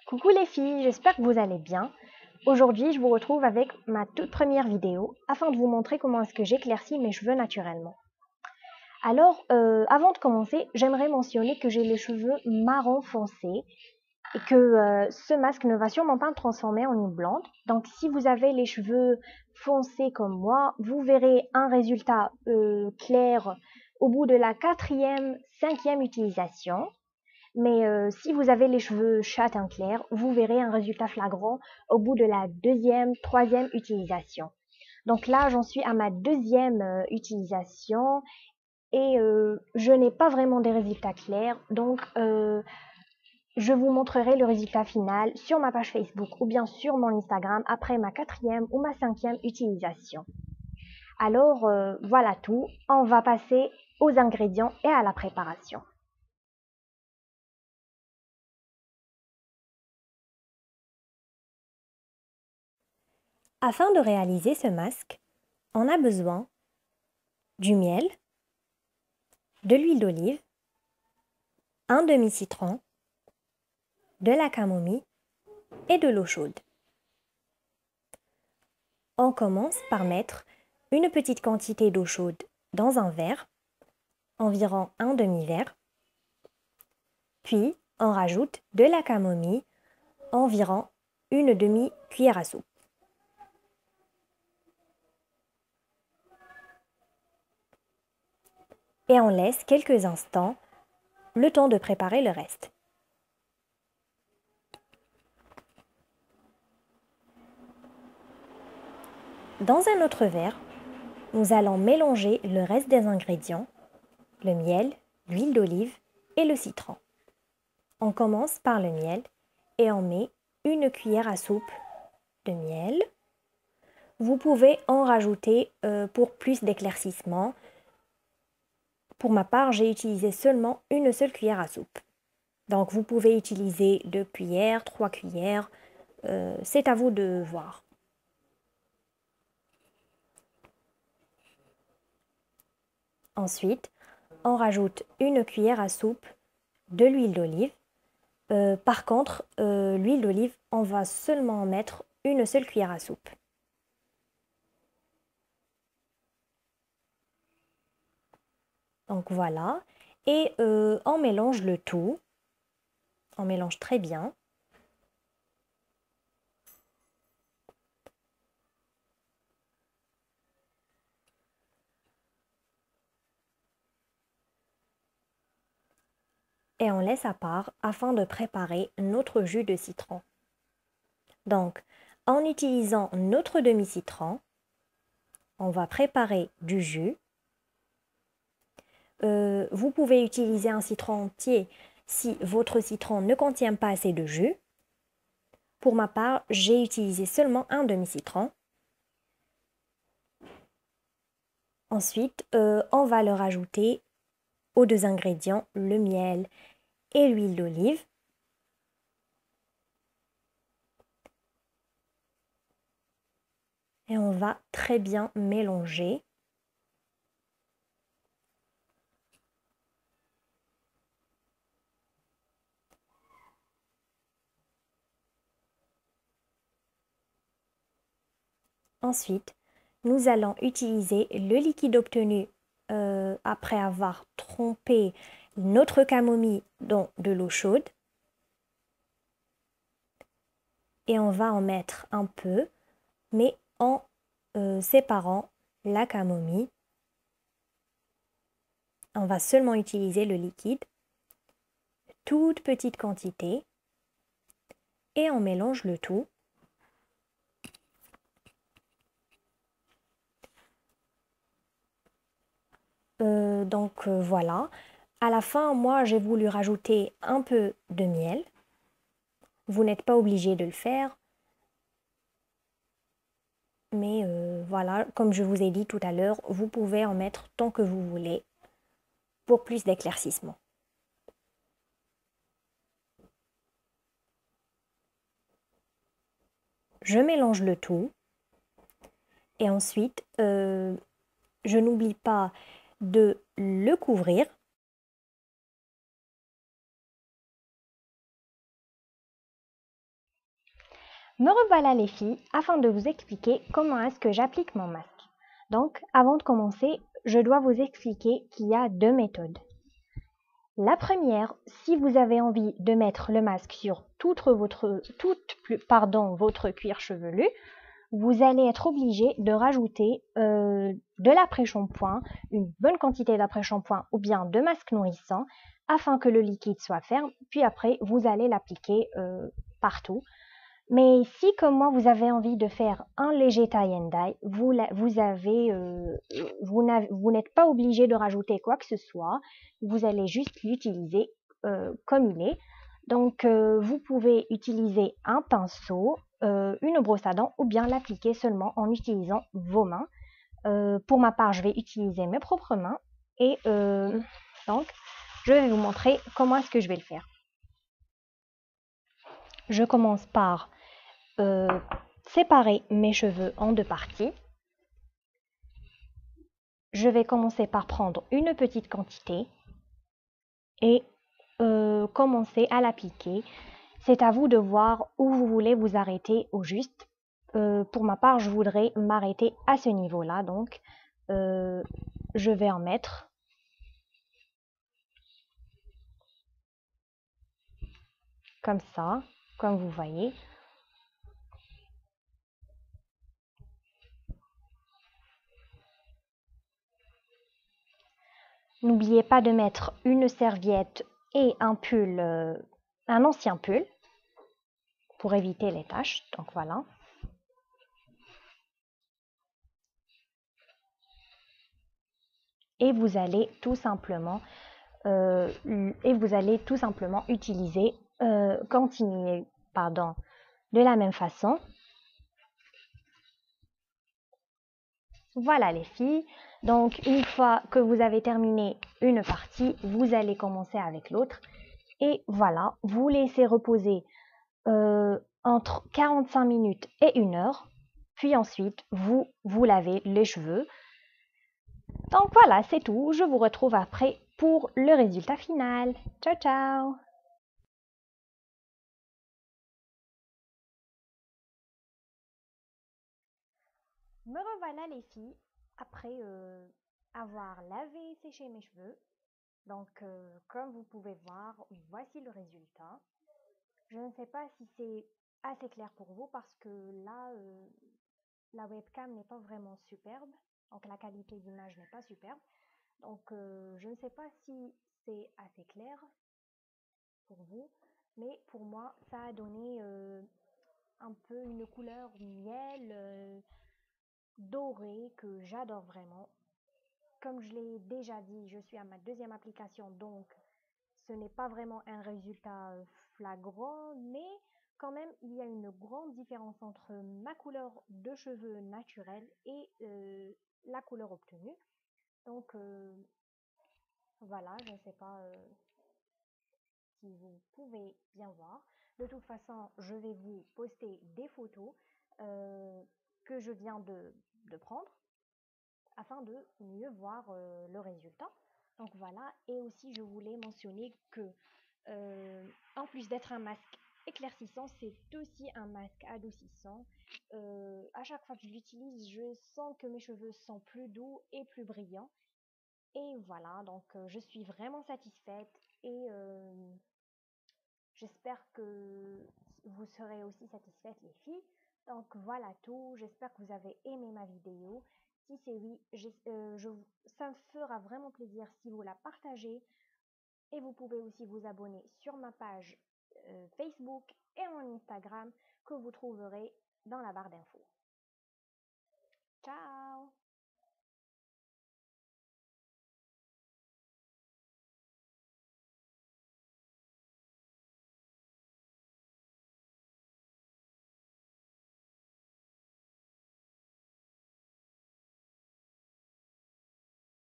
Coucou les filles, j'espère que vous allez bien. Aujourd'hui, je vous retrouve avec ma toute première vidéo afin de vous montrer comment est-ce que j'éclaircis mes cheveux naturellement. Alors, avant de commencer, j'aimerais mentionner que j'ai les cheveux marron foncé et que ce masque ne va sûrement pas me transformer en une blonde. Donc, si vous avez les cheveux foncés comme moi, vous verrez un résultat clair au bout de la 4e, 5e utilisation. Mais si vous avez les cheveux châtain clair, vous verrez un résultat flagrant au bout de la 2e, 3e utilisation. Donc là, j'en suis à ma 2e utilisation et je n'ai pas vraiment des résultats clairs. Donc, je vous montrerai le résultat final sur ma page Facebook ou bien sur mon Instagram après ma 4e ou ma 5e utilisation. Alors, voilà tout. On va passer aux ingrédients et à la préparation. Afin de réaliser ce masque, on a besoin du miel, de l'huile d'olive, un demi-citron, de la camomille et de l'eau chaude. On commence par mettre une petite quantité d'eau chaude dans un verre, environ un demi-verre, puis on rajoute de la camomille, environ une demi-cuillère à soupe. Et on laisse quelques instants le temps de préparer le reste. Dans un autre verre, nous allons mélanger le reste des ingrédients, le miel, l'huile d'olive et le citron. On commence par le miel et on met une cuillère à soupe de miel. Vous pouvez en rajouter pour plus d'éclaircissement. Pour ma part, j'ai utilisé seulement une seule cuillère à soupe. Donc vous pouvez utiliser 2 cuillères, 3 cuillères, c'est à vous de voir. Ensuite, on rajoute une cuillère à soupe de l'huile d'olive. Par contre, l'huile d'olive, on va seulement en mettre une seule cuillère à soupe. Donc voilà, et on mélange le tout, on mélange très bien. Et on laisse à part afin de préparer notre jus de citron. Donc, en utilisant notre demi-citron, on va préparer du jus. Vous pouvez utiliser un citron entier si votre citron ne contient pas assez de jus. Pour ma part, j'ai utilisé seulement un demi-citron. Ensuite, on va le rajouter aux 2 ingrédients, le miel et l'huile d'olive. Et on va très bien mélanger. Ensuite, nous allons utiliser le liquide obtenu après avoir trempé notre camomille dans de l'eau chaude. Et on va en mettre un peu, mais en séparant la camomille. On va seulement utiliser le liquide, toute petite quantité, et on mélange le tout. Voilà. À la fin, moi, j'ai voulu rajouter un peu de miel. Vous n'êtes pas obligé de le faire. Mais voilà, comme je vous ai dit tout à l'heure, vous pouvez en mettre tant que vous voulez pour plus d'éclaircissement. Je mélange le tout. Et ensuite, je n'oublie pas de le couvrir. Me revoilà les filles afin de vous expliquer comment est-ce que j'applique mon masque. Donc, avant de commencer, je dois vous expliquer qu'il y a deux méthodes. La première, si vous avez envie de mettre le masque sur votre cuir chevelu, vous allez être obligé de rajouter de l'après-shampoing, une bonne quantité d'après-shampoing ou bien de masque nourrissant afin que le liquide soit ferme, puis après vous allez l'appliquer partout. Mais si, comme moi, vous avez envie de faire un léger tie and dye, vous n'êtes pas obligé de rajouter quoi que ce soit. Vous allez juste l'utiliser comme il est. Donc, vous pouvez utiliser un pinceau, une brosse à dents ou bien l'appliquer seulement en utilisant vos mains. Pour ma part, je vais utiliser mes propres mains et donc, je vais vous montrer comment est-ce que je vais le faire. Je commence par séparer mes cheveux en deux parties. Je vais commencer par prendre une petite quantité et commencer à l'appliquer. C'est à vous de voir où vous voulez vous arrêter au juste. Pour ma part, je voudrais m'arrêter à ce niveau-là, donc je vais en mettre. Comme ça, comme vous voyez. N'oubliez pas de mettre une serviette et un pull, un ancien pull, pour éviter les taches. Donc voilà. Et vous allez tout simplement utiliser, continuer, de la même façon. Voilà les filles, donc une fois que vous avez terminé une partie, vous allez commencer avec l'autre et voilà, vous laissez reposer entre 45 minutes et 1 heure, puis ensuite vous lavez les cheveux. Donc voilà, c'est tout, je vous retrouve après pour le résultat final. Ciao ciao! Me revoilà les filles après avoir lavé et séché mes cheveux. Donc comme vous pouvez voir, voici le résultat. Je ne sais pas si c'est assez clair pour vous parce que là, la webcam n'est pas vraiment superbe. Donc la qualité d'image n'est pas superbe. Donc je ne sais pas si c'est assez clair pour vous. Mais pour moi, ça a donné un peu une couleur miel dorée que j'adore vraiment. Comme je l'ai déjà dit, je suis à ma deuxième application, donc ce n'est pas vraiment un résultat flagrant, mais quand même, il y a une grande différence entre ma couleur de cheveux naturelle et la couleur obtenue. Donc voilà, je ne sais pas si vous pouvez bien voir. De toute façon, je vais vous poster des photos que je viens de prendre afin de mieux voir le résultat. Donc voilà, et aussi je voulais mentionner que en plus d'être un masque éclaircissant, c'est aussi un masque adoucissant. À chaque fois que je l'utilise, je sens que mes cheveux sont plus doux et plus brillants. Et voilà, donc je suis vraiment satisfaite et j'espère que vous serez aussi satisfaites les filles. Donc voilà tout, j'espère que vous avez aimé ma vidéo. Si c'est oui, ça me fera vraiment plaisir si vous la partagez. Et vous pouvez aussi vous abonner sur ma page Facebook et mon Instagram que vous trouverez dans la barre d'infos. Ciao!